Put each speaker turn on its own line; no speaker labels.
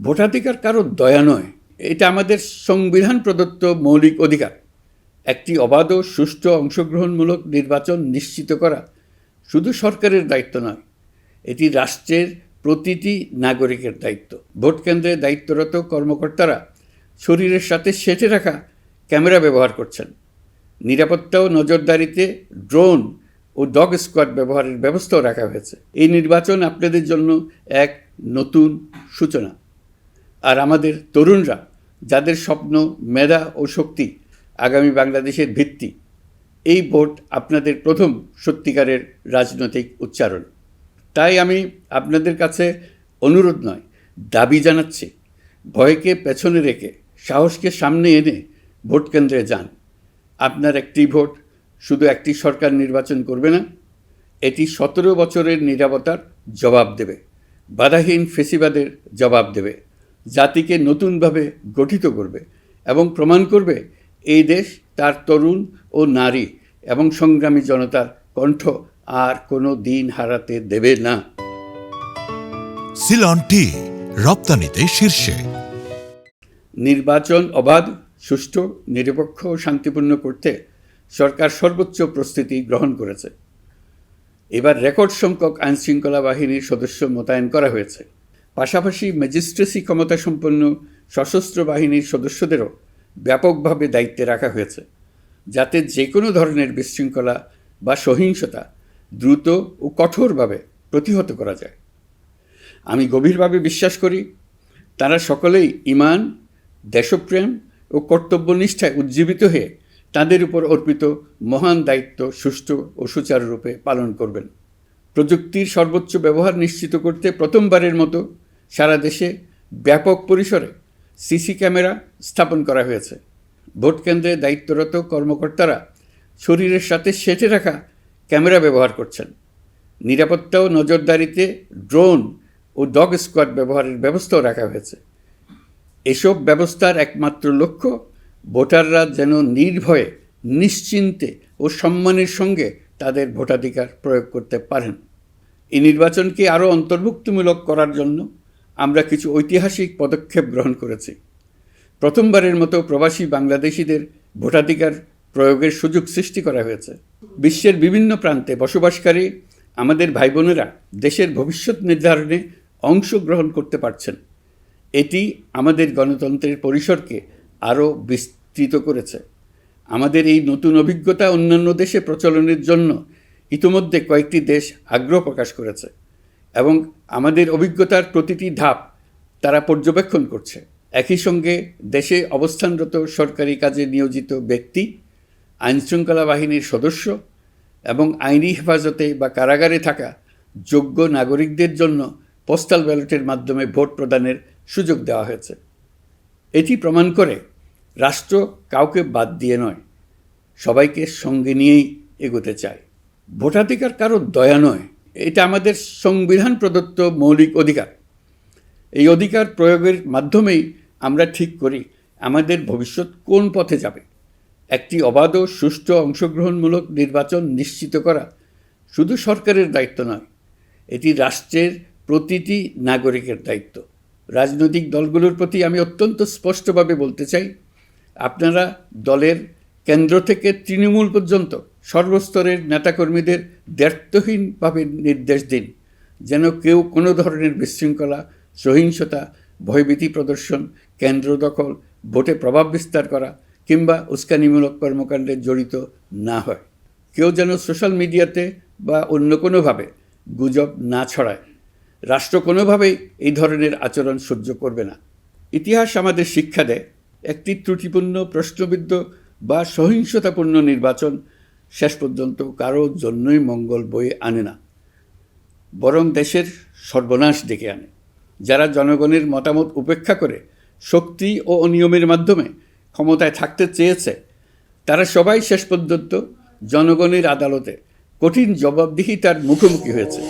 ভোটাধিকার কারো দয়া নয়, এটা আমাদের সংবিধান প্রদত্ত মৌলিক অধিকার। একটি অবাধ ও সুষ্ঠু অংশগ্রহণমূলক নির্বাচন নিশ্চিত করা শুধু সরকারের দায়িত্ব নয়, এটি রাষ্ট্রের প্রতিটি নাগরিকের দায়িত্ব। ভোট কেন্দ্রে দায়িত্বরত কর্মকর্তারা শরীরের সাথে সেঁটে রাখা ক্যামেরা ব্যবহার করছেন। নিরাপত্তা ও নজরদারিতে ড্রোন ও ডগ স্কোয়াড ব্যবহারের ব্যবস্থাও রাখা হয়েছে। এই নির্বাচন আপনাদের জন্য এক নতুন সূচনা। আর আমাদের তরুণরা, যাদের স্বপ্ন, মেধা ও শক্তি আগামী বাংলাদেশের ভিত্তি, এই ভোট আপনাদের প্রথম সত্যিকারের রাজনৈতিক উচ্চারণ। তাই আমি আপনাদের কাছে অনুরোধ নয়, দাবি জানাচ্ছি, ভয়কে পেছনে রেখে সাহসকে সামনে এনে ভোট কেন্দ্রে যান। আপনার একটি ভোট শুধু একটি সরকার নির্বাচন করবে না, এটি 17 বছরের নীরবতার জবাব দেবে, বাধাহীন ফেসিবাদের জবাব দেবে, জাতিকে নতুনভাবে গঠিত করবে এবং প্রমাণ করবে এই দেশ তার তরুণ ও নারী এবং সংগ্রামী জনতার কণ্ঠ আর কোনো দিন হারাতে দেবে না।
সিলন টি রপ্তানিতে শীর্ষে।
নির্বাচন অবাধ, সুষ্ঠু, নিরপেক্ষ ও শান্তিপূর্ণ করতে সরকার সর্বোচ্চ প্রস্তুতি গ্রহণ করেছে। এবার রেকর্ড সংখ্যক আইনশৃঙ্খলা বাহিনীর সদস্য মোতায়েন করা হয়েছে। পাশাপাশি ম্যাজিস্ট্রেসি ক্ষমতাসম্পন্ন সশস্ত্র বাহিনীর সদস্যদেরও ব্যাপকভাবে দায়িত্বে রাখা হয়েছে, যাতে যে কোনো ধরনের বিশৃঙ্খলা বা সহিংসতা দ্রুত ও কঠোরভাবে প্রতিহত করা যায়। আমি গভীরভাবে বিশ্বাস করি, তারা সকলেই ঈমান, দেশপ্রেম ও কর্তব্যনিষ্ঠায় উজ্জীবিত হয়ে তাদের উপর অর্পিত মহান দায়িত্ব সুষ্ঠু ও সুচারুরূপে পালন করবেন। প্রযুক্তির সর্বোচ্চ ব্যবহার নিশ্চিত করতে প্রথমবারের মতো সারা দেশে ব্যাপক পরিসরে সিসি ক্যামেরা স্থাপন করা হয়েছে। ভোট কেন্দ্রে দায়িত্বরত কর্মকর্তারা শরীরের সাথে সেঁটে রাখা ক্যামেরা ব্যবহার করছেন। নিরাপত্তা ও নজরদারিতে ড্রোন ও ডগ স্কোয়াড ব্যবহারের ব্যবস্থাও রাখা হয়েছে। এসব ব্যবস্থার একমাত্র লক্ষ্য, ভোটাররা যেন নির্ভয়ে, নিশ্চিন্তে ও সম্মানের সঙ্গে তাদের ভোটাধিকার প্রয়োগ করতে পারেন। এই নির্বাচনকে আরও অন্তর্ভুক্তিমূলক করার জন্য আমরা কিছু ঐতিহাসিক পদক্ষেপ গ্রহণ করেছি। প্রথমবারের মতো প্রবাসী বাংলাদেশিদের ভোটাধিকার প্রয়োগের সুযোগ সৃষ্টি করা হয়েছে। বিশ্বের বিভিন্ন প্রান্তে বসবাসকারী আমাদের ভাই বোনেরা দেশের ভবিষ্যৎ নির্ধারণে অংশগ্রহণ করতে পারছেন। এটি আমাদের গণতন্ত্রের পরিসরকে আরও বিস্তৃত করেছে। আমাদের এই নতুন অভিজ্ঞতা অন্যান্য দেশে প্রচলনের জন্য ইতিমধ্যে কয়েকটি দেশ আগ্রহ প্রকাশ করেছে এবং আমাদের অভিজ্ঞতার প্রতিটি ধাপ তারা পর্যবেক্ষণ করছে। একই সঙ্গে দেশে অবস্থানরত সরকারি কাজে নিয়োজিত ব্যক্তি, আইনশৃঙ্খলা বাহিনীর সদস্য এবং আইনি হেফাজতে বা কারাগারে থাকা যোগ্য নাগরিকদের জন্য পোস্টাল ব্যালটের মাধ্যমে ভোট প্রদানের সুযোগ দেওয়া হয়েছে। এটি প্রমাণ করে রাষ্ট্র কাউকে বাদ দিয়ে নয়, সবাইকে সঙ্গে নিয়েই এগোতে চায়। ভোটাধিকার কারো দয়া নয়, এটা আমাদের সংবিধান প্রদত্ত মৌলিক অধিকার। এই অধিকার প্রয়োগের মাধ্যমেই আমরা ঠিক করি আমাদের ভবিষ্যৎ কোন পথে যাবে। একটি অবাধ ও সুষ্ঠু অংশগ্রহণমূলক নির্বাচন নিশ্চিত করা শুধু সরকারের দায়িত্ব নয়, এটি রাষ্ট্রের প্রতিটি নাগরিকের দায়িত্ব। রাজনৈতিক দলগুলোর প্রতি আমি অত্যন্ত স্পষ্টভাবে বলতে চাই, আপনারা দলের কেন্দ্র থেকে তৃণমূল পর্যন্ত সর্বস্তরের নেতাকর্মীদের দ্ব্যর্থহীনভাবে নির্দেশ দিন যেন কেউ কোনো ধরনের বিশৃঙ্খলা, সহিংসতা, ভয়ভীতি প্রদর্শন, কেন্দ্র দখল, ভোটে প্রভাব বিস্তার করা কিংবা উস্কানিমূলক কর্মকাণ্ডে জড়িত না হয়। কেউ যেন সোশ্যাল মিডিয়াতে বা অন্য কোনোভাবে গুজব না ছড়ায়। রাষ্ট্র কোনোভাবেই এই ধরনের আচরণ সহ্য করবে না। ইতিহাস আমাদের শিক্ষা দেয়, একটি ত্রুটিপূর্ণ, প্রশ্নবিদ্ধ বা সহিংসতাপূর্ণ নির্বাচন শেষ পর্যন্ত কারো জন্যই মঙ্গল বয়ে আনে না, বরং দেশের সর্বনাশ ডেকে আনে। যারা জনগণের মতামত উপেক্ষা করে শক্তি ও অনিয়মের মাধ্যমে ক্ষমতায় থাকতে চেয়েছে, তারা সবাই শেষ পর্যন্ত জনগণের আদালতে কঠিন জবাবদিহিতার মুখোমুখি হয়েছে।